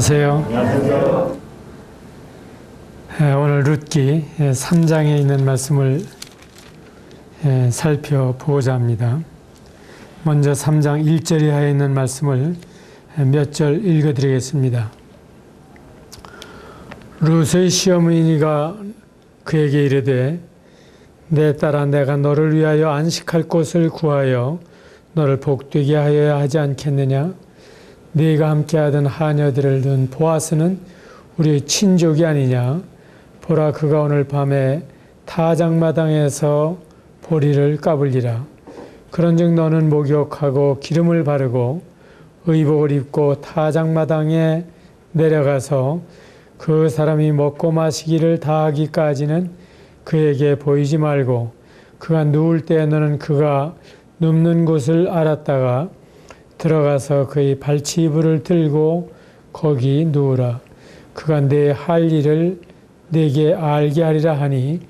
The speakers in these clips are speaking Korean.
안녕하세요. 오늘 룻기 3장에 있는 말씀을 살펴보고자 합니다. 먼저 3장 1절 이하에 있는 말씀을 몇 절 읽어드리겠습니다. 룻의 시어머니가 그에게 이르되 내 딸아 내가 너를 위하여 안식할 곳을 구하여 너를 복되게 하여야 하지 않겠느냐? 네가 함께하던 하녀들을 둔 보아스는 우리의 친족이 아니냐? 보라 그가 오늘 밤에 타작마당에서 보리를 까불리라. 그런즉 너는 목욕하고 기름을 바르고 의복을 입고 타작마당에 내려가서 그 사람이 먹고 마시기를 다하기까지는 그에게 보이지 말고 그가 누울 때 너는 그가 눕는 곳을 알았다가 들어가서 그의 발치이불을 들고 거기 누우라. 그가 내 할 일을 내게 알게 하리라 하니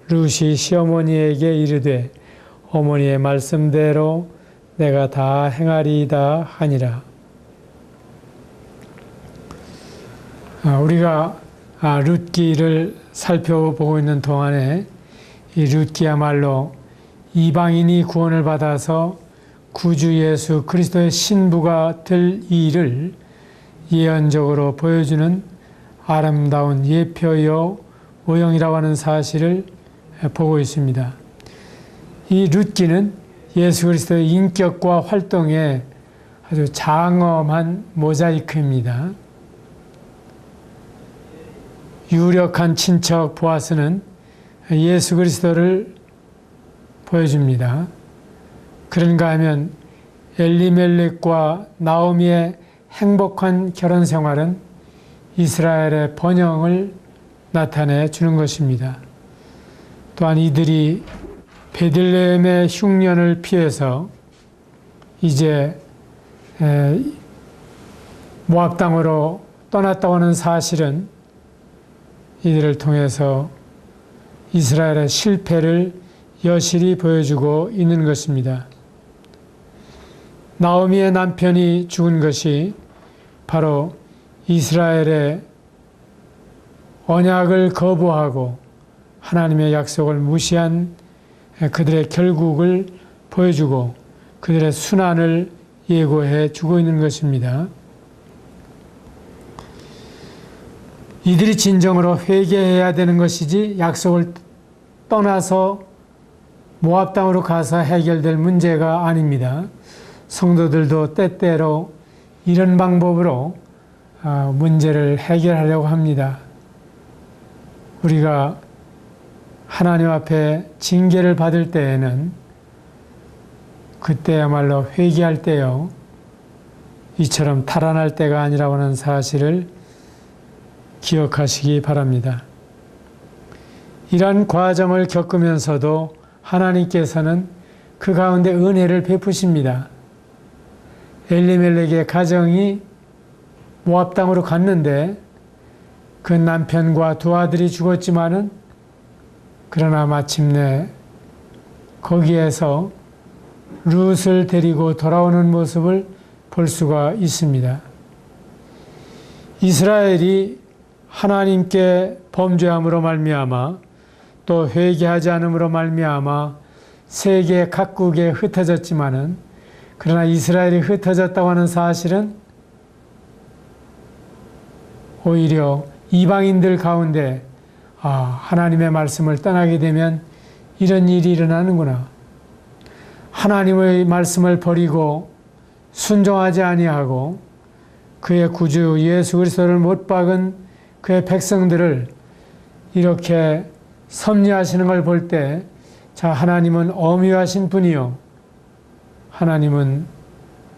룻이 시어머니에게 이르되 어머니의 말씀대로 내가 다 행하리이다 하니라. 우리가 룻기를 살펴보고 있는 동안에 이 룻기야말로 이방인이 구원을 받아서 구주 예수 그리스도의 신부가 될 일을 예언적으로 보여주는 아름다운 예표요 오형이라고 하는 사실을 보고 있습니다. 이 룻기는 예수 그리스도의 인격과 활동에 아주 장엄한 모자이크입니다. 유력한 친척 보아스는 예수 그리스도를 보여줍니다. 그런가 하면 엘리멜렉과 나오미의 행복한 결혼 생활은 이스라엘의 번영을 나타내 주는 것입니다. 또한 이들이 베들레헴의 흉년을 피해서 이제 모압 땅으로 떠났다고 하는 사실은 이들을 통해서 이스라엘의 실패를 여실히 보여주고 있는 것입니다. 나오미의 남편이 죽은 것이 바로 이스라엘의 언약을 거부하고 하나님의 약속을 무시한 그들의 결국을 보여주고 그들의 순환을 예고해 주고 있는 것입니다. 이들이 진정으로 회개해야 되는 것이지 약속을 떠나서 모압 땅으로 가서 해결될 문제가 아닙니다. 성도들도 때때로 이런 방법으로 문제를 해결하려고 합니다. 우리가 하나님 앞에 징계를 받을 때에는 그때야말로 회개할 때요, 이처럼 탈환할 때가 아니라고 하는 사실을 기억하시기 바랍니다. 이러한 과정을 겪으면서도 하나님께서는 그 가운데 은혜를 베푸십니다. 엘리멜렉의 가정이 모압 땅으로 갔는데 그 남편과 두 아들이 죽었지만은 그러나 마침내 거기에서 룻을 데리고 돌아오는 모습을 볼 수가 있습니다. 이스라엘이 하나님께 범죄함으로 말미암아 또 회개하지 않음으로 말미암아 세계 각국에 흩어졌지만은 그러나 이스라엘이 흩어졌다고 하는 사실은 오히려 이방인들 가운데 하나님의 말씀을 떠나게 되면 이런 일이 일어나는구나. 하나님의 말씀을 버리고 순종하지 아니하고 그의 구주 예수 그리스도를 못 박은 그의 백성들을 이렇게 섭리하시는 걸 볼 때 자, 하나님은 엄위하신 분이요 하나님은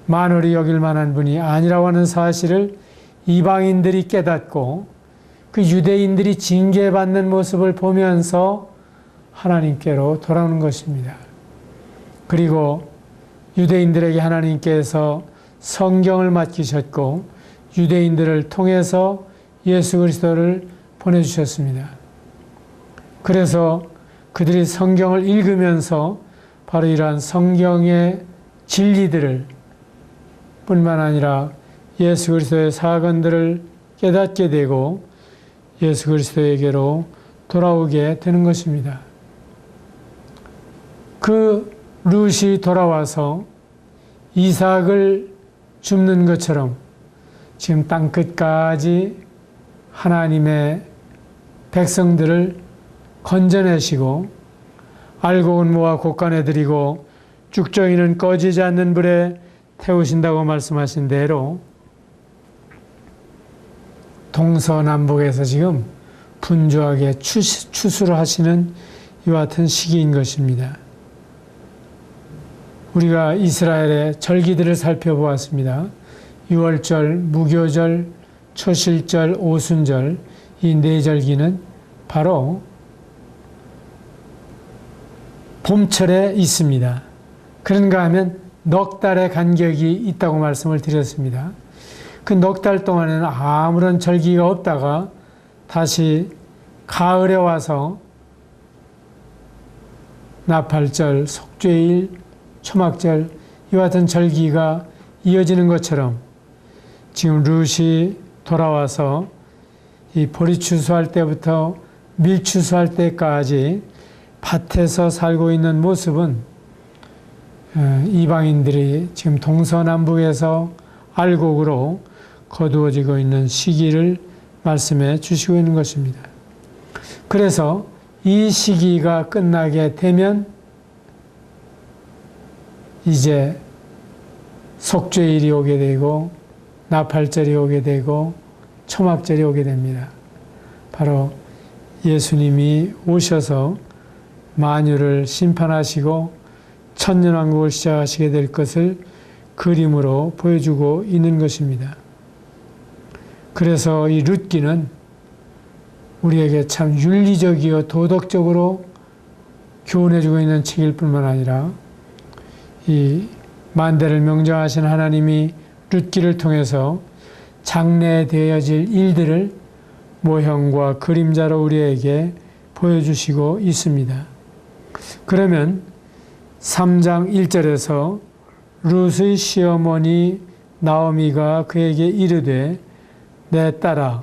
만홀히 여길 만한 분이 아니라고 하는 사실을 이방인들이 깨닫고 그 유대인들이 징계받는 모습을 보면서 하나님께로 돌아오는 것입니다. 그리고 유대인들에게 하나님께서 성경을 맡기셨고 유대인들을 통해서 예수 그리스도를 보내주셨습니다. 그래서 그들이 성경을 읽으면서 바로 이러한 성경의 진리들을 뿐만 아니라 예수 그리스도의 사건들을 깨닫게 되고 예수 그리스도에게로 돌아오게 되는 것입니다. 그 룻이 돌아와서 이삭을 줍는 것처럼 지금 땅끝까지 하나님의 백성들을 건져내시고 알곡은 모아 곳간에 들이고 쭉정이는 꺼지지 않는 불에 태우신다고 말씀하신 대로 동서남북에서 지금 분주하게 추수를 하시는 이와 같은 시기인 것입니다. 우리가 이스라엘의 절기들을 살펴보았습니다. 유월절, 무교절, 초실절, 오순절 이 네 절기는 바로 봄철에 있습니다. 그런가 하면 넉 달의 간격이 있다고 말씀을 드렸습니다. 그 넉 달 동안에는 아무런 절기가 없다가 다시 가을에 와서 나팔절, 속죄일, 초막절 이와 같은 절기가 이어지는 것처럼 지금 룻이 돌아와서 이 보리 추수할 때부터 밀 추수할 때까지 밭에서 살고 있는 모습은 이방인들이 지금 동서남북에서 알곡으로 거두어지고 있는 시기를 말씀해 주시고 있는 것입니다. 그래서 이 시기가 끝나게 되면 이제 속죄일이 오게 되고 나팔절이 오게 되고 초막절이 오게 됩니다. 바로 예수님이 오셔서 만유를 심판하시고 천년왕국을 시작하시게 될 것을 그림으로 보여주고 있는 것입니다. 그래서 이 룻기는 우리에게 참 윤리적이요 도덕적으로 교훈해주고 있는 책일 뿐만 아니라 이 만대를 명정하신 하나님이 룻기를 통해서 장래에 되어질 일들을 모형과 그림자로 우리에게 보여주시고 있습니다. 그러면 3장 1절에서 룻의 시어머니 나오미가 그에게 이르되 내 딸아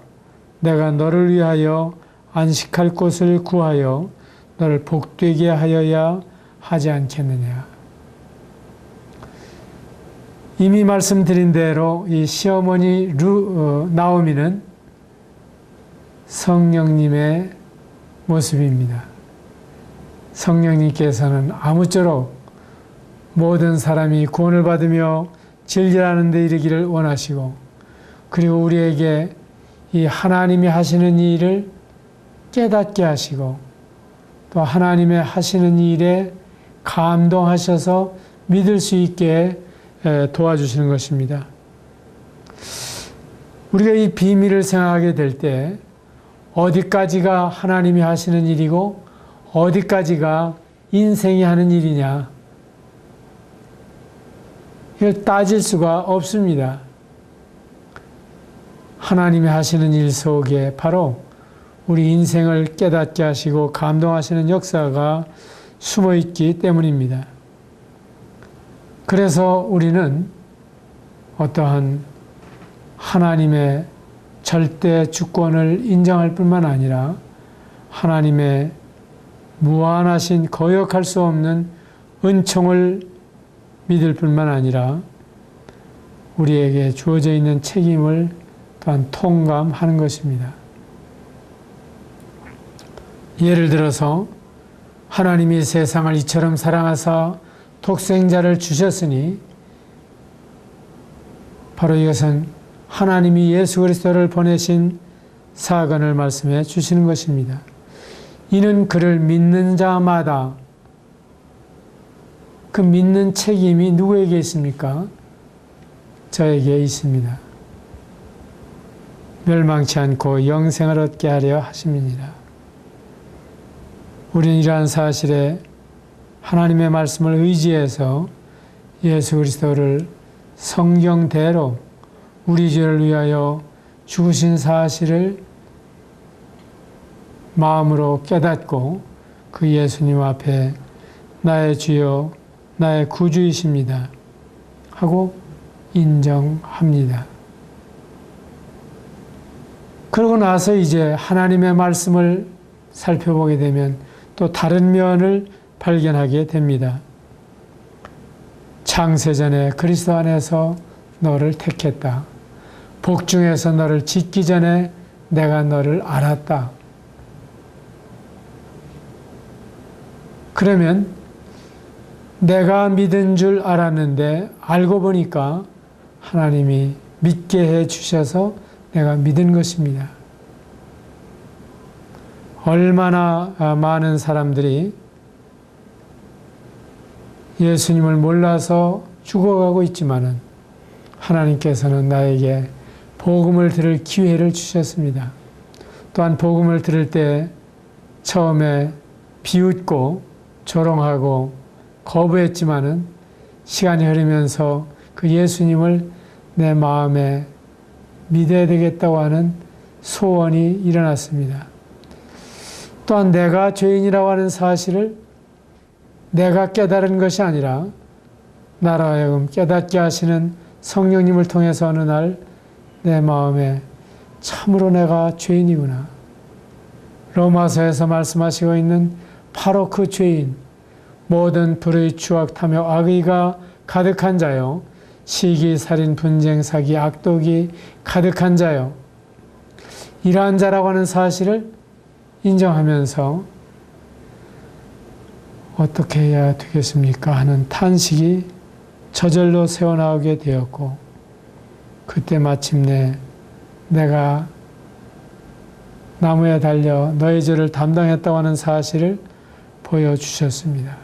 내가 너를 위하여 안식할 곳을 구하여 너를 복되게 하여야 하지 않겠느냐. 이미 말씀드린 대로 이 시어머니 나오미는 성령님의 모습입니다. 성령님께서는 아무쪼록 모든 사람이 구원을 받으며 진리하는 데 이르기를 원하시고 그리고 우리에게 이 하나님이 하시는 일을 깨닫게 하시고 또 하나님의 하시는 일에 감동하셔서 믿을 수 있게 도와주시는 것입니다. 우리가 이 비밀을 생각하게 될 때 어디까지가 하나님이 하시는 일이고 어디까지가 인생이 하는 일이냐 이걸 따질 수가 없습니다. 하나님이 하시는 일 속에 바로 우리 인생을 깨닫게 하시고 감동하시는 역사가 숨어 있기 때문입니다. 그래서 우리는 어떠한 하나님의 절대 주권을 인정할 뿐만 아니라 하나님의 무한하신 거역할 수 없는 은총을 믿을 뿐만 아니라 우리에게 주어져 있는 책임을 또한 통감하는 것입니다. 예를 들어서 하나님이 세상을 이처럼 사랑하사 독생자를 주셨으니 바로 이것은 하나님이 예수 그리스도를 보내신 사건을 말씀해 주시는 것입니다. 이는 그를 믿는 자마다 그 믿는 책임이 누구에게 있습니까? 저에게 있습니다. 멸망치 않고 영생을 얻게 하려 하심이니라. 우리는 이러한 사실에 하나님의 말씀을 의지해서 예수 그리스도를 성경대로 우리 죄를 위하여 죽으신 사실을 마음으로 깨닫고 그 예수님 앞에 나의 주여 나의 구주이십니다 하고 인정합니다. 그러고 나서 이제 하나님의 말씀을 살펴보게 되면 또 다른 면을 발견하게 됩니다. 창세전에 그리스도 안에서 너를 택했다. 복중에서 너를 짓기 전에 내가 너를 알았다. 그러면 내가 믿은 줄 알았는데 알고 보니까 하나님이 믿게 해 주셔서 내가 믿은 것입니다. 얼마나 많은 사람들이 예수님을 몰라서 죽어가고 있지만은 하나님께서는 나에게 복음을 들을 기회를 주셨습니다. 또한 복음을 들을 때 처음에 비웃고 조롱하고 거부했지만은 시간이 흐르면서 그 예수님을 내 마음에 믿어야 되겠다고 하는 소원이 일어났습니다. 또한 내가 죄인이라고 하는 사실을 내가 깨달은 것이 아니라 나로 하여금 깨닫게 하시는 성령님을 통해서 어느 날 내 마음에 참으로 내가 죄인이구나. 로마서에서 말씀하시고 있는 바로 그 죄인, 모든 불의 추악 탐욕 악의가 가득한 자요, 시기 살인 분쟁 사기 악독이 가득한 자요, 이러한 자라고 하는 사실을 인정하면서 어떻게 해야 되겠습니까 하는 탄식이 저절로 새어나오게 되었고, 그때 마침내 내가 나무에 달려 너의 죄를 담당했다고 하는 사실을 보여주셨습니다.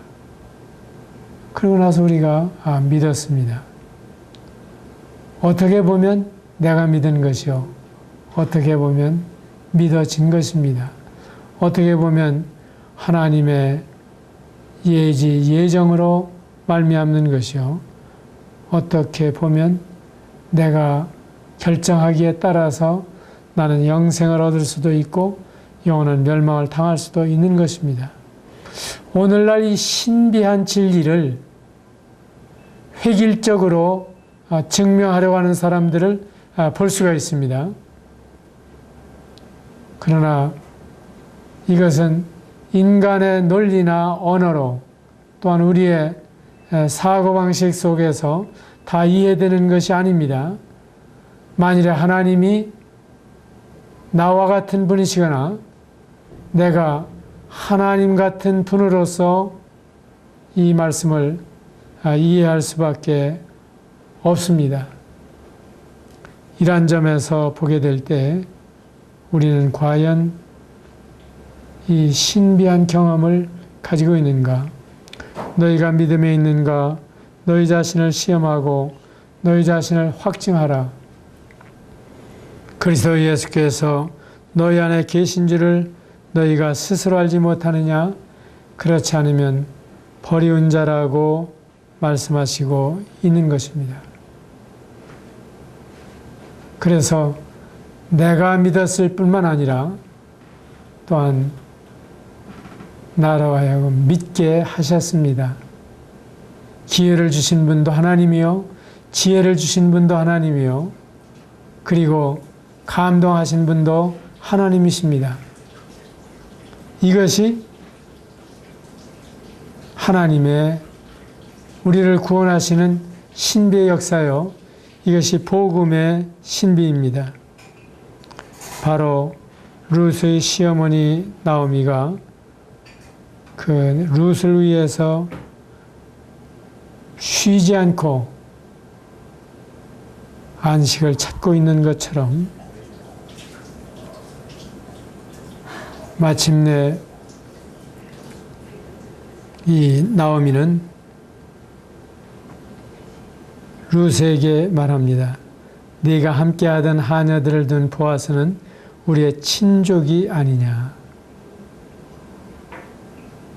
그러고 나서 우리가 믿었습니다. 어떻게 보면 내가 믿은 것이요, 어떻게 보면 믿어진 것입니다. 어떻게 보면 하나님의 예정으로 말미암는 것이요, 어떻게 보면 내가 결정하기에 따라서 나는 영생을 얻을 수도 있고 영원한 멸망을 당할 수도 있는 것입니다. 오늘날 이 신비한 진리를 획일적으로 증명하려고 하는 사람들을 볼 수가 있습니다. 그러나 이것은 인간의 논리나 언어로, 또한 우리의 사고방식 속에서 다 이해되는 것이 아닙니다. 만일에 하나님이 나와 같은 분이시거나 내가 하나님 같은 분으로서 이 말씀을 이해할 수밖에 없습니다. 이러한 점에서 보게 될 때 우리는 과연 이 신비한 경험을 가지고 있는가? 너희가 믿음에 있는가? 너희 자신을 시험하고 너희 자신을 확증하라. 그리스도 예수께서 너희 안에 계신 줄을 너희가 스스로 알지 못하느냐? 그렇지 않으면 버리운 자라고 말씀하시고 있는 것입니다. 그래서 내가 믿었을 뿐만 아니라 또한 나로 하여금 믿게 하셨습니다. 기회를 주신 분도 하나님이요, 지혜를 주신 분도 하나님이요, 그리고 감동하신 분도 하나님이십니다. 이것이 하나님의 우리를 구원하시는 신비의 역사요, 이것이 복음의 신비입니다. 바로 룻의 시어머니 나오미가 그 룻을 위해서 쉬지 않고 안식을 찾고 있는 것처럼 마침내 이 나오미는 룻에게 말합니다. 네가 함께하던 하녀들을 둔 보아스는 우리의 친족이 아니냐.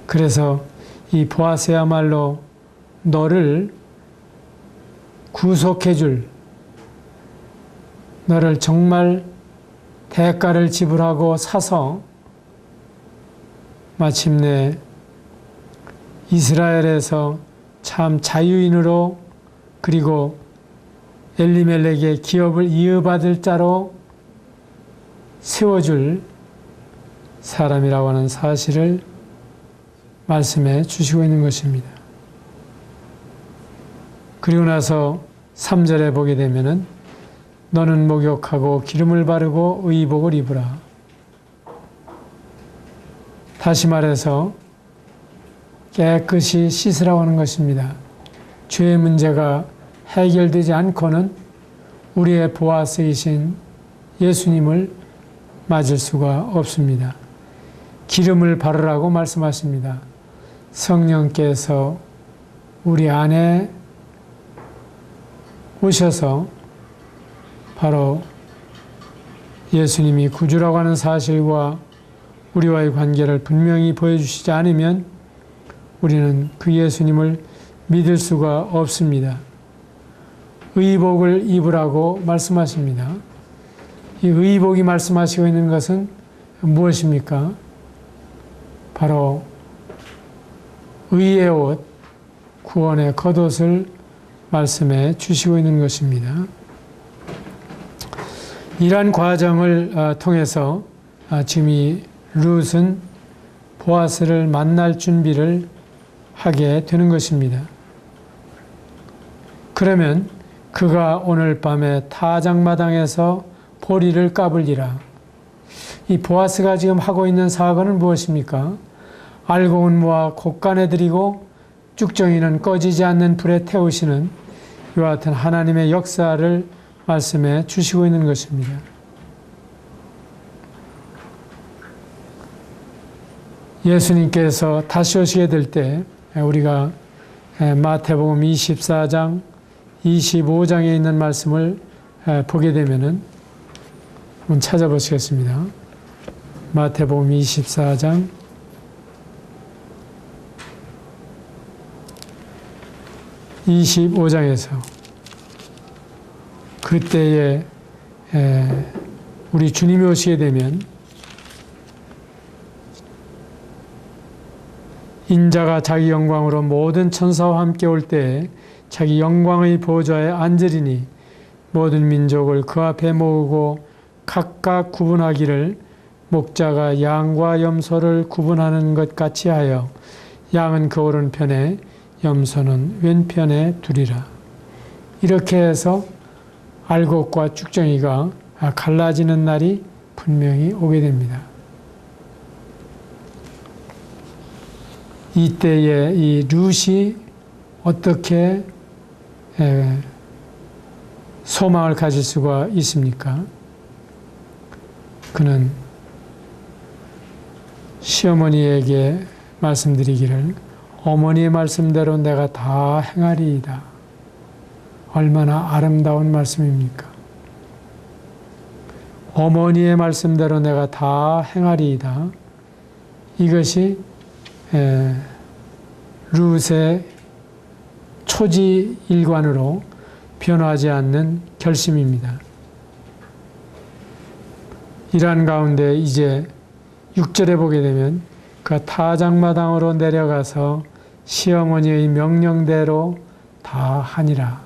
그래서 이 보아스야말로 너를 구속해줄, 너를 정말 대가를 지불하고 사서 마침내 이스라엘에서 참 자유인으로, 그리고 엘리멜렉의 기업을 이어받을 자로 세워줄 사람이라고 하는 사실을 말씀해 주시고 있는 것입니다. 그리고 나서 3절에 보게 되면은 너는 목욕하고 기름을 바르고 의복을 입으라. 다시 말해서 깨끗이 씻으라고 하는 것입니다. 죄의 문제가 해결되지 않고는 우리의 보아스이신 예수님을 맞을 수가 없습니다. 기름을 바르라고 말씀하십니다. 성령께서 우리 안에 오셔서 바로 예수님이 구주라고 하는 사실과 우리와의 관계를 분명히 보여주시지 않으면 우리는 그 예수님을 믿을 수가 없습니다. 의복을 입으라고 말씀하십니다. 이 의복이 말씀하시고 있는 것은 무엇입니까? 바로 의의 옷, 구원의 겉옷을 말씀해 주시고 있는 것입니다. 이러한 과정을 통해서 지금 이 룻은 보아스를 만날 준비를 하게 되는 것입니다. 그러면 그가 오늘 밤에 타작마당에서 보리를 까불리라. 이 보아스가 지금 하고 있는 사건은 무엇입니까? 알고 온 무와 곶간에 드리고 쭉정이는 꺼지지 않는 불에 태우시는 이와 같은 하나님의 역사를 말씀해 주시고 있는 것입니다. 예수님께서 다시 오시게 될 때 우리가 마태복음 24장, 25장에 있는 말씀을 보게 되면은 한번 찾아보시겠습니다. 마태복음 24장 25장에서 그때에 우리 주님이 오시게 되면 인자가 자기 영광으로 모든 천사와 함께 올 때에 자기 영광의 보좌에 앉으리니 모든 민족을 그 앞에 모으고 각각 구분하기를 목자가 양과 염소를 구분하는 것 같이 하여 양은 그 오른편에 염소는 왼편에 두리라. 이렇게 해서 알곡과 쭉정이가 갈라지는 날이 분명히 오게 됩니다. 이때에 이 룻이 어떻게 소망을 가질 수가 있습니까? 그는 시어머니에게 말씀드리기를 어머니의 말씀대로 내가 다 행하리이다. 얼마나 아름다운 말씀입니까? 어머니의 말씀대로 내가 다 행하리이다. 이것이 룻의 초지일관으로 변하지 않는 결심입니다. 이러한 가운데 이제 6절에 보게 되면 그 타작마당으로 내려가서 시어머니의 명령대로 다 하니라.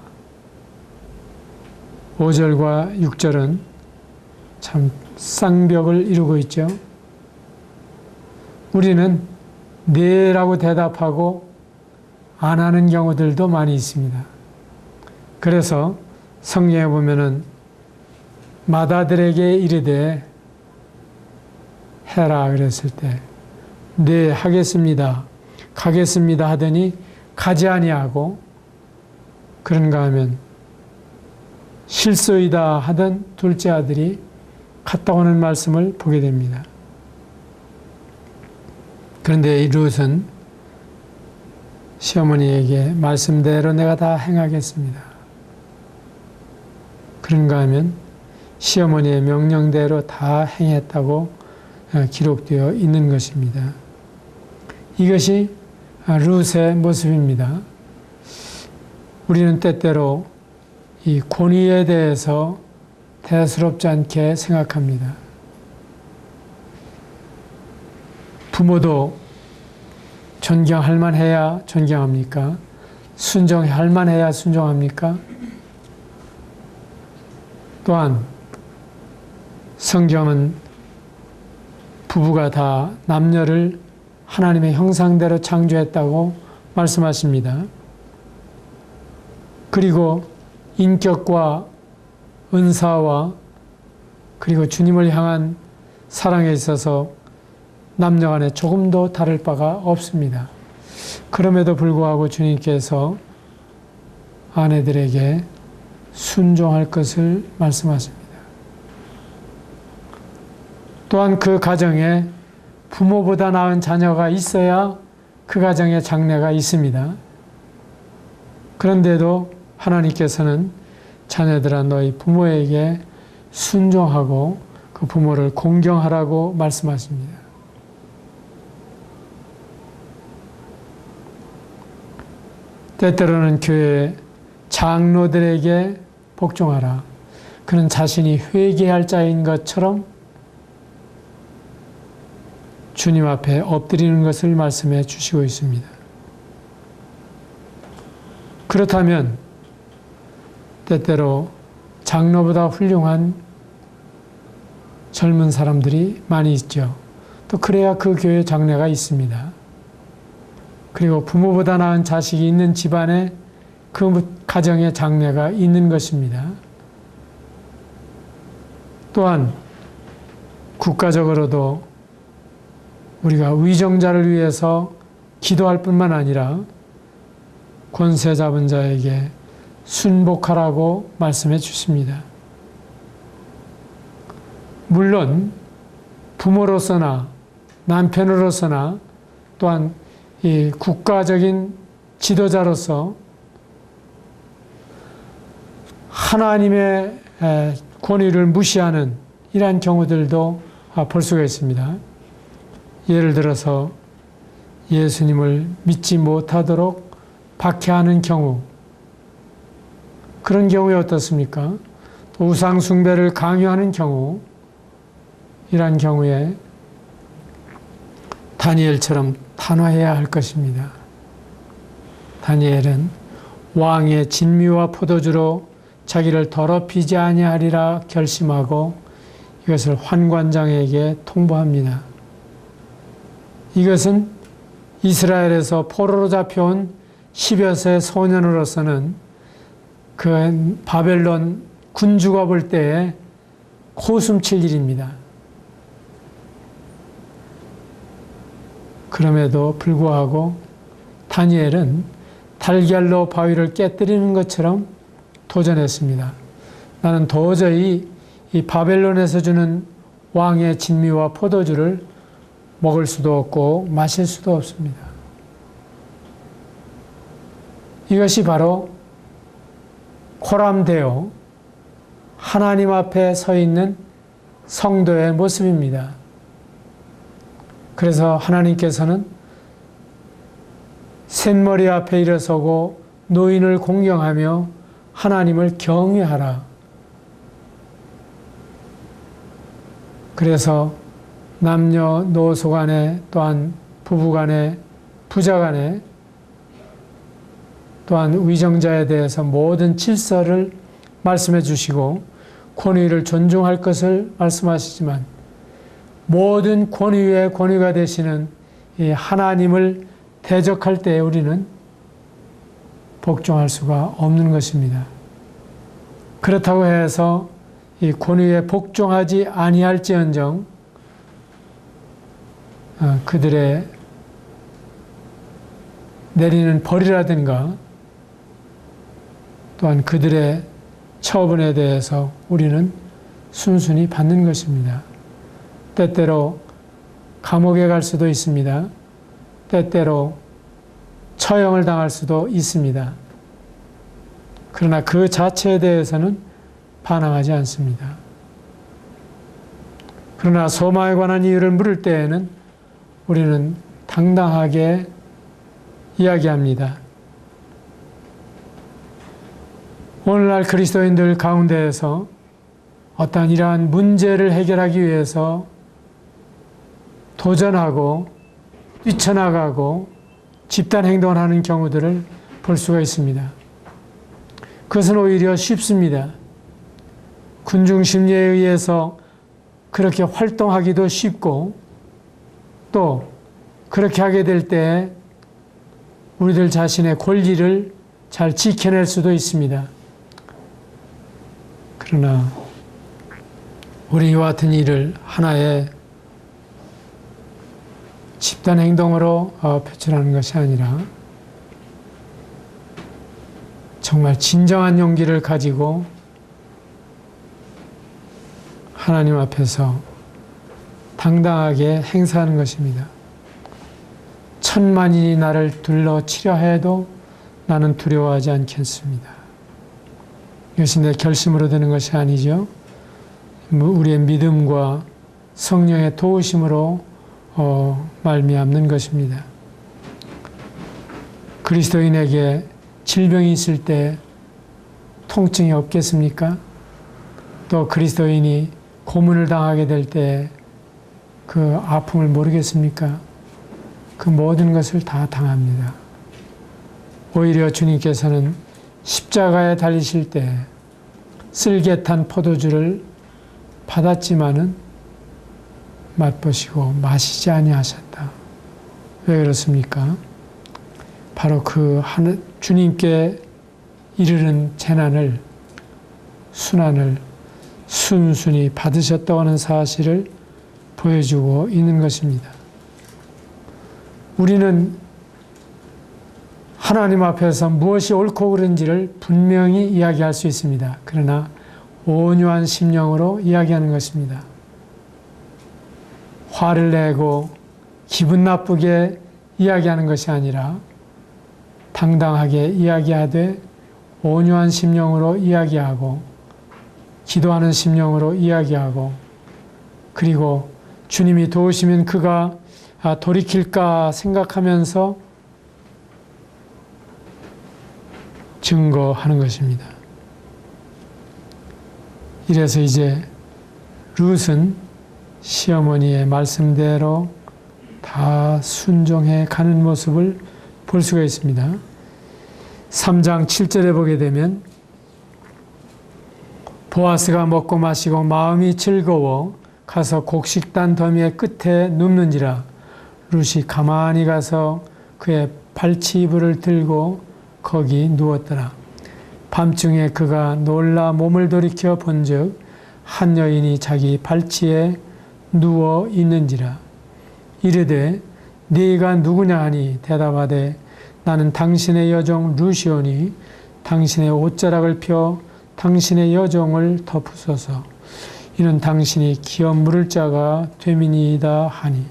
5절과 6절은 참 쌍벽을 이루고 있죠. 우리는 네라고 대답하고 안 하는 경우들도 많이 있습니다. 그래서 성경에 보면은 마다들에게 이르되 해라 그랬을 때 네 하겠습니다, 가겠습니다 하더니 가지 아니하고 그런가 하면 실소이다 하던 둘째 아들이 갔다 오는 말씀을 보게 됩니다. 그런데 이 룻은 시어머니에게 말씀대로 내가 다 행하겠습니다. 그런가 하면 시어머니의 명령대로 다 행했다고 기록되어 있는 것입니다. 이것이 룻의 모습입니다. 우리는 때때로 이 권위에 대해서 대수롭지 않게 생각합니다. 부모도 존경할 만해야 존경합니까? 순종할 만해야 순종합니까? 또한 성경은 부부가 다 남녀를 하나님의 형상대로 창조했다고 말씀하십니다. 그리고 인격과 은사와 그리고 주님을 향한 사랑에 있어서 남녀 간에 조금도 다를 바가 없습니다. 그럼에도 불구하고 주님께서 아내들에게 순종할 것을 말씀하십니다. 또한 그 가정에 부모보다 나은 자녀가 있어야 그 가정에 장래가 있습니다. 그런데도 하나님께서는 자녀들아 너희 부모에게 순종하고 그 부모를 공경하라고 말씀하십니다. 때때로는 교회 장로들에게 복종하라. 그는 자신이 회개할 자인 것처럼 주님 앞에 엎드리는 것을 말씀해 주시고 있습니다. 그렇다면 때때로 장로보다 훌륭한 젊은 사람들이 많이 있죠. 또 그래야 그 교회 장래가 있습니다. 그리고 부모보다 나은 자식이 있는 집안에 그 가정의 장래가 있는 것입니다. 또한 국가적으로도 우리가 위정자를 위해서 기도할 뿐만 아니라 권세 잡은 자에게 순복하라고 말씀해 주십니다. 물론 부모로서나 남편으로서나 또한 이 국가적인 지도자로서 하나님의 권위를 무시하는 이러한 경우들도 볼 수가 있습니다. 예를 들어서 예수님을 믿지 못하도록 박해하는 경우, 그런 경우에 어떻습니까? 또 우상 숭배를 강요하는 경우, 이러한 경우에 다니엘처럼 단호해야 할 것입니다. 다니엘은 왕의 진미와 포도주로 자기를 더럽히지 아니하리라 결심하고 이것을 환관장에게 통보합니다. 이것은 이스라엘에서 포로로 잡혀온 10여 세 소년으로서는 그 바벨론 군주가 볼 때에 코숨칠 일입니다. 그럼에도 불구하고 다니엘은 달걀로 바위를 깨뜨리는 것처럼 도전했습니다. 나는 도저히 이 바벨론에서 주는 왕의 진미와 포도주를 먹을 수도 없고 마실 수도 없습니다. 이것이 바로 코람되어 하나님 앞에 서 있는 성도의 모습입니다. 그래서 하나님께서는 셋머리 앞에 일어서고 노인을 공경하며 하나님을 경외하라. 그래서 남녀 노소 간에 또한 부부 간에 부자 간에 또한 위정자에 대해서 모든 질서를 말씀해 주시고 권위를 존중할 것을 말씀하시지만 모든 권위의 권위가 되시는 이 하나님을 대적할 때 우리는 복종할 수가 없는 것입니다. 그렇다고 해서 이 권위에 복종하지 아니할지언정 그들의 내리는 벌이라든가 또한 그들의 처분에 대해서 우리는 순순히 받는 것입니다. 때때로 감옥에 갈 수도 있습니다. 때때로 처형을 당할 수도 있습니다. 그러나 그 자체에 대해서는 반항하지 않습니다. 그러나 소망에 관한 이유를 물을 때에는 우리는 당당하게 이야기합니다. 오늘날 그리스도인들 가운데에서 어떠한 이러한 문제를 해결하기 위해서 도전하고 뛰쳐나가고 집단 행동을 하는 경우들을 볼 수가 있습니다. 그것은 오히려 쉽습니다. 군중 심리에 의해서 그렇게 활동하기도 쉽고 또 그렇게 하게 될 때 우리들 자신의 권리를 잘 지켜낼 수도 있습니다. 그러나 우리 이와 같은 일을 하나의 집단 행동으로 표출하는 것이 아니라 정말 진정한 용기를 가지고 하나님 앞에서 당당하게 행사하는 것입니다. 천만인이 나를 둘러치려 해도 나는 두려워하지 않겠습니다. 이것이 내 결심으로 되는 것이 아니죠. 우리의 믿음과 성령의 도우심으로 말미암는 것입니다. 그리스도인에게 질병이 있을 때 통증이 없겠습니까? 또 그리스도인이 고문을 당하게 될 때 그 아픔을 모르겠습니까? 그 모든 것을 다 당합니다. 오히려 주님께서는 십자가에 달리실 때 쓸개탄 포도주를 받았지만은 맛보시고 마시지 아니하셨다. 왜 그렇습니까? 바로 그 주님께 이르는 재난을, 순환을 순순히 받으셨다고 하는 사실을 보여주고 있는 것입니다. 우리는 하나님 앞에서 무엇이 옳고 그른지를 분명히 이야기할 수 있습니다. 그러나 온유한 심령으로 이야기하는 것입니다. 화를 내고 기분 나쁘게 이야기하는 것이 아니라 당당하게 이야기하되 온유한 심령으로 이야기하고 기도하는 심령으로 이야기하고 그리고 주님이 도우시면 그가 돌이킬까 생각하면서 증거하는 것입니다. 이래서 이제 룻은 시어머니의 말씀대로 다 순종해 가는 모습을 볼 수가 있습니다. 3장 7절에 보게 되면 보아스가 먹고 마시고 마음이 즐거워 가서 곡식단 더미의 끝에 눕는지라 룻이 가만히 가서 그의 발치 이불을 들고 거기 누웠더라. 밤중에 그가 놀라 몸을 돌이켜 본즉 한 여인이 자기 발치에 누워 있는지라. 이르되 네가 누구냐 하니 대답하되 나는 당신의 여종 룻이오니 당신의 옷자락을 펴 당신의 여종을 덮으소서. 이는 당신이 기업 물을 자가 됨이니이다 하니.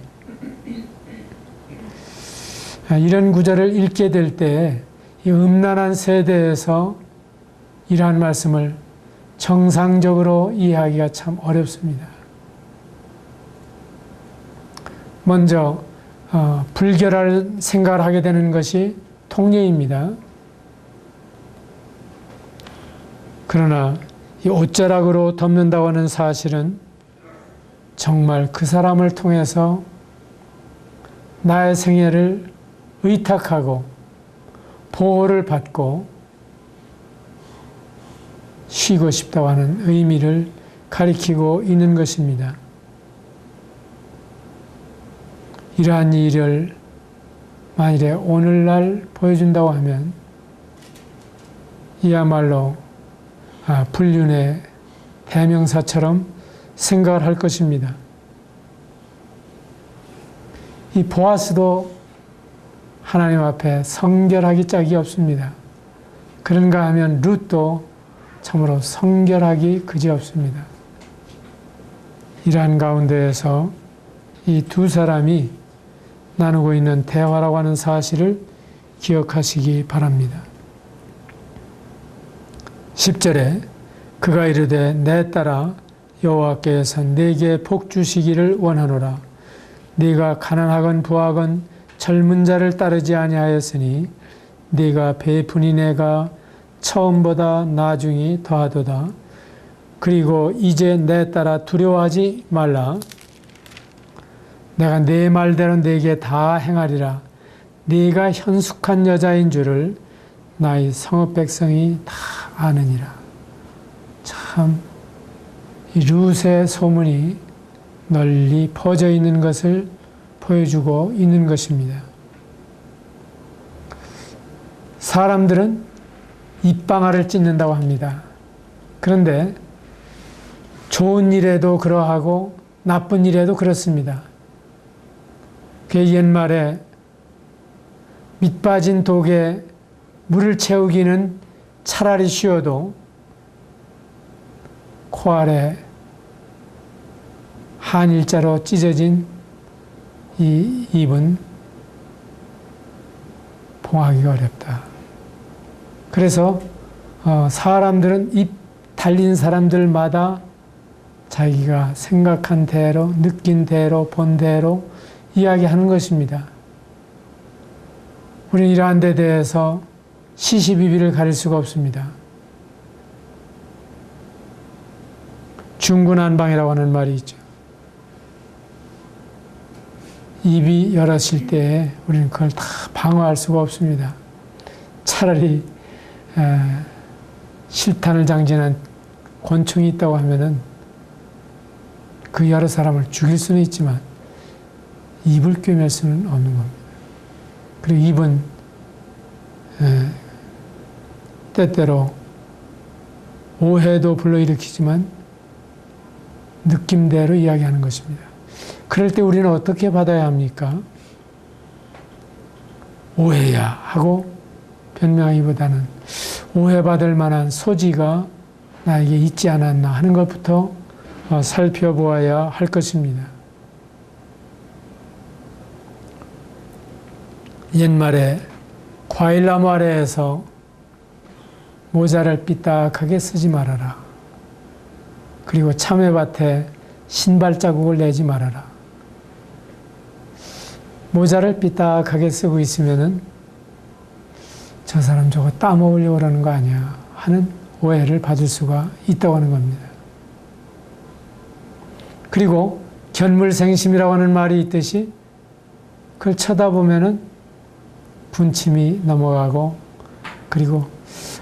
이런 구절을 읽게 될 때 이 음란한 세대에서 이러한 말씀을 정상적으로 이해하기가 참 어렵습니다. 먼저 불결할 생각을 하게 되는 것이 통례입니다. 그러나 이 옷자락으로 덮는다고 하는 사실은 정말 그 사람을 통해서 나의 생애를 의탁하고 보호를 받고 쉬고 싶다고 하는 의미를 가리키고 있는 것입니다. 이러한 일을 만일에 오늘날 보여준다고 하면 이야말로 불륜의 대명사처럼 생각을 할 것입니다. 이 보아스도 하나님 앞에 성결하기 짝이 없습니다. 그런가 하면 룻도 참으로 성결하기 그지없습니다. 이러한 가운데에서 이 두 사람이 나누고 있는 대화라고 하는 사실을 기억하시기 바랍니다. 10절에 그가 이르되 내 딸아 여호와께서 내게 복 주시기를 원하노라. 네가 가난하건 부하건 젊은 자를 따르지 아니하였으니 네가 베푸니 내가 처음보다 나중이 더하도다. 그리고 이제 내 딸아 두려워하지 말라. 내가 네 말대로 네게 다 행하리라. 네가 현숙한 여자인 줄을 나의 성읍 백성이 다 아느니라. 참 이 룻의 소문이 널리 퍼져 있는 것을 보여주고 있는 것입니다. 사람들은 입방아를 찢는다고 합니다. 그런데 좋은 일에도 그러하고 나쁜 일에도 그렇습니다. 그 옛말에 밑 빠진 독에 물을 채우기는 차라리 쉬워도 코 아래 한일자로 찢어진 이 입은 봉하기가 어렵다. 그래서 사람들은 입 달린 사람들마다 자기가 생각한 대로, 느낀 대로, 본 대로 이야기하는 것입니다. 우리는 이러한 데 대해서 시시비비를 가릴 수가 없습니다. 중구난방이라고 하는 말이 있죠. 입이 열었을 때 우리는 그걸 다 방어할 수가 없습니다. 차라리 실탄을 장전한 권총이 있다고 하면은 그 여러 사람을 죽일 수는 있지만 입을 꿰맬 수는 없는 겁니다. 그리고 입은 때때로 오해도 불러일으키지만 느낌대로 이야기하는 것입니다. 그럴 때 우리는 어떻게 받아야 합니까? 오해야 하고 변명하기보다는 오해받을 만한 소지가 나에게 있지 않았나 하는 것부터 살펴보아야 할 것입니다. 옛말에 과일나무 아래에서 모자를 삐딱하게 쓰지 말아라. 그리고 참외밭에 신발 자국을 내지 말아라. 모자를 삐딱하게 쓰고 있으면은 저 사람 저거 따먹으려고 그러는 거 아니야 하는 오해를 받을 수가 있다고 하는 겁니다. 그리고 견물생심이라고 하는 말이 있듯이 그걸 쳐다보면은 분침이 넘어가고 그리고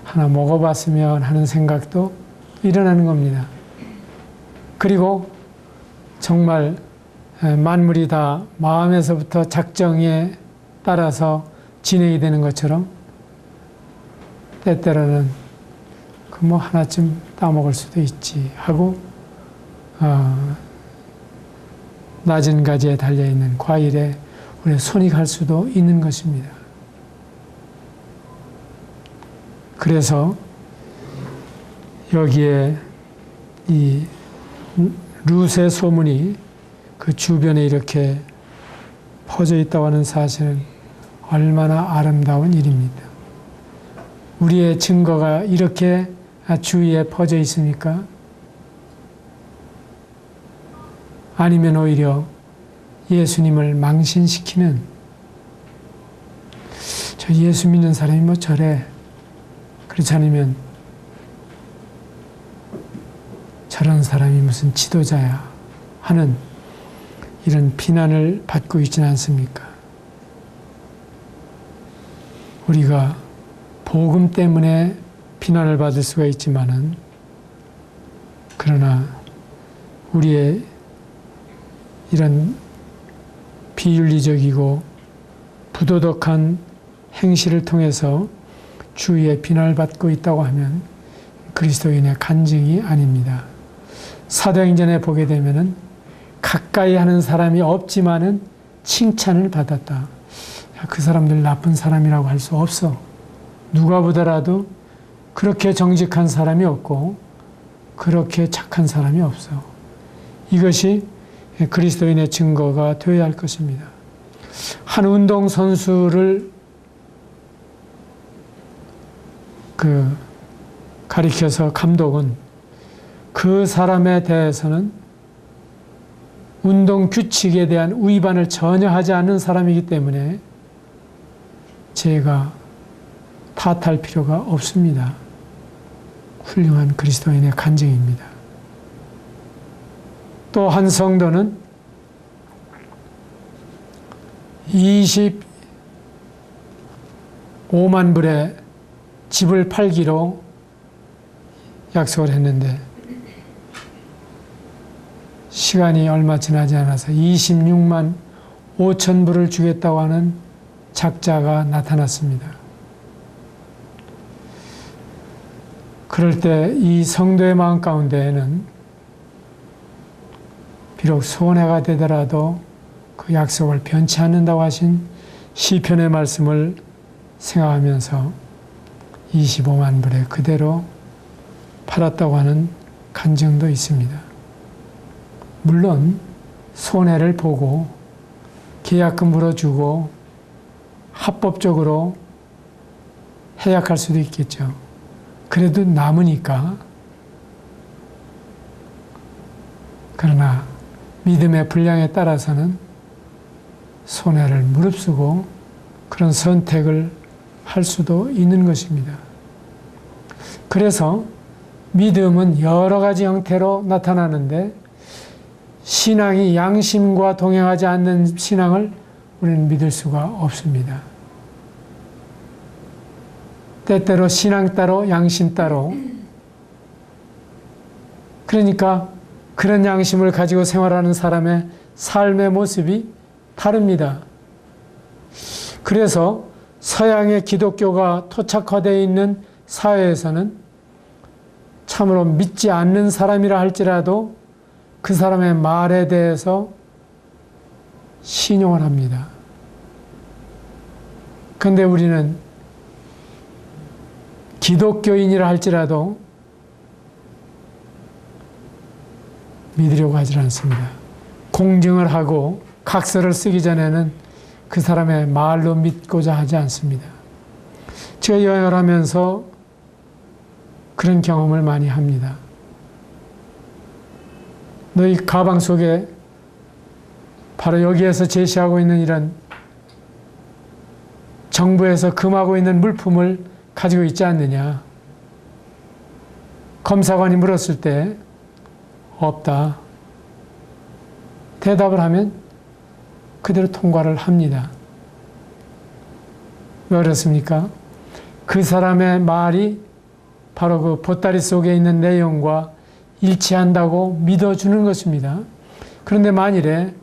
하나 먹어봤으면 하는 생각도 일어나는 겁니다. 그리고 정말 만물이 다 마음에서부터 작정에 따라서 진행이 되는 것처럼 때때로는 그 뭐 하나쯤 따먹을 수도 있지 하고 낮은 가지에 달려있는 과일에 우리 손이 갈 수도 있는 것입니다. 그래서 여기에 이 룻의 소문이 그 주변에 이렇게 퍼져 있다고 하는 사실은 얼마나 아름다운 일입니다. 우리의 증거가 이렇게 주위에 퍼져 있습니까? 아니면 오히려 예수님을 망신시키는 저 예수 믿는 사람이 뭐 저래. 그렇지 않으면 저런 사람이 무슨 지도자야 하는 이런 비난을 받고 있지는 않습니까? 우리가 복음 때문에 비난을 받을 수가 있지만은 그러나 우리의 이런 비윤리적이고 부도덕한 행실을 통해서 주위에 비난을 받고 있다고 하면 그리스도인의 간증이 아닙니다. 사도행전에 보게 되면은 가까이 하는 사람이 없지만은 칭찬을 받았다. 그 사람들 나쁜 사람이라고 할 수 없어. 누가 보더라도 그렇게 정직한 사람이 없고 그렇게 착한 사람이 없어. 이것이 그리스도인의 증거가 되어야 할 것입니다. 한 운동선수를 가리켜서 감독은 그 사람에 대해서는 운동 규칙에 대한 위반을 전혀 하지 않는 사람이기 때문에 제가 탓할 필요가 없습니다. 훌륭한 그리스도인의 간증입니다. 또 한 성도는 25만 불의 집을 팔기로 약속을 했는데 시간이 얼마 지나지 않아서 26만 5,000불을 주겠다고 하는 작자가 나타났습니다. 그럴 때 이 성도의 마음 가운데에는 비록 손해가 되더라도 그 약속을 변치 않는다고 하신 시편의 말씀을 생각하면서 25만 불에 그대로 팔았다고 하는 간증도 있습니다. 물론 손해를 보고 계약금 물어주고 합법적으로 해약할 수도 있겠죠. 그래도 남으니까. 그러나 믿음의 분량에 따라서는 손해를 무릅쓰고 그런 선택을 할 수도 있는 것입니다. 그래서 믿음은 여러 가지 형태로 나타나는데 신앙이 양심과 동행하지 않는 신앙을 우리는 믿을 수가 없습니다. 때때로 신앙 따로 양심 따로. 그러니까 그런 양심을 가지고 생활하는 사람의 삶의 모습이 다릅니다. 그래서 서양의 기독교가 토착화되어 있는 사회에서는 참으로 믿지 않는 사람이라 할지라도 그 사람의 말에 대해서 신용을 합니다. 그런데 우리는 기독교인이라 할지라도 믿으려고 하지 않습니다. 공증을 하고 각서를 쓰기 전에는 그 사람의 말로 믿고자 하지 않습니다. 제가 여행을 하면서 그런 경험을 많이 합니다. 너희 가방 속에 바로 여기에서 제시하고 있는 이런 정부에서 금하고 있는 물품을 가지고 있지 않느냐. 검사관이 물었을 때 없다. 대답을 하면 그대로 통과를 합니다. 왜 그렇습니까? 그 사람의 말이 바로 그 보따리 속에 있는 내용과 일치한다고 믿어주는 것입니다. 그런데 만일에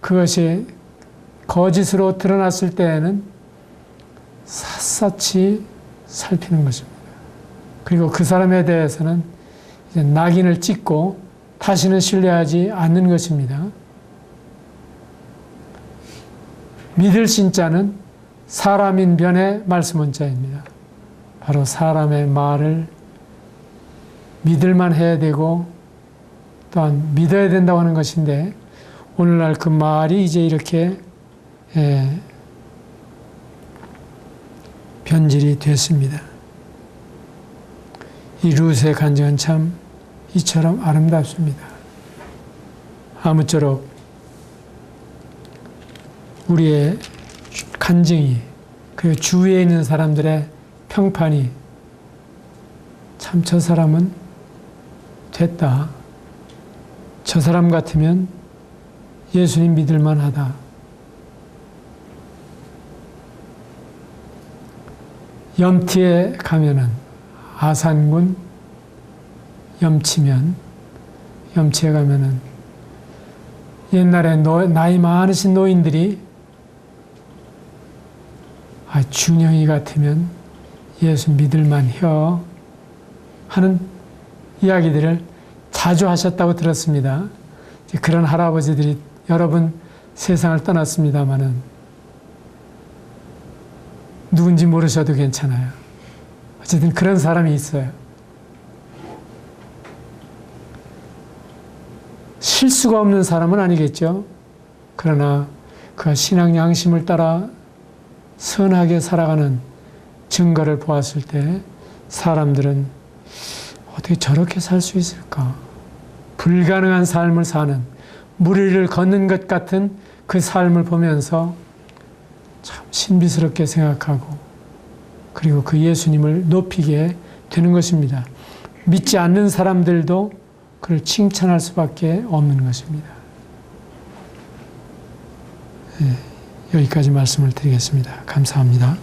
그것이 거짓으로 드러났을 때에는 샅샅이 살피는 것입니다. 그리고 그 사람에 대해서는 이제 낙인을 찍고 다시는 신뢰하지 않는 것입니다. 믿을 신자는 사람인 변의 말씀원자입니다. 바로 사람의 말을 믿을만 해야 되고 또한 믿어야 된다고 하는 것인데 오늘날 그 말이 이제 이렇게 변질이 됐습니다. 이 룻의 간증은 참 이처럼 아름답습니다. 아무쪼록 우리의 간증이 그 주위에 있는 사람들의 평판이 참 저 사람은 됐다. 저 사람 같으면 예수님 믿을 만하다. 염티에 가면은 아산군 염치면 염치에 가면은 옛날에 나이 많으신 노인들이 준영이 같으면 예수 믿을 만혀 하는 이야기들을 자주 하셨다고 들었습니다. 그런 할아버지들이 여러분 세상을 떠났습니다마는 누군지 모르셔도 괜찮아요. 어쨌든 그런 사람이 있어요. 실수가 없는 사람은 아니겠죠. 그러나 그 신앙 양심을 따라 선하게 살아가는 증거를 보았을 때 사람들은 어떻게 저렇게 살 수 있을까? 불가능한 삶을 사는, 물 위를 걷는 것 같은 그 삶을 보면서 참 신비스럽게 생각하고 그리고 그 예수님을 높이게 되는 것입니다. 믿지 않는 사람들도 그를 칭찬할 수밖에 없는 것입니다. 여기까지 말씀을 드리겠습니다. 감사합니다.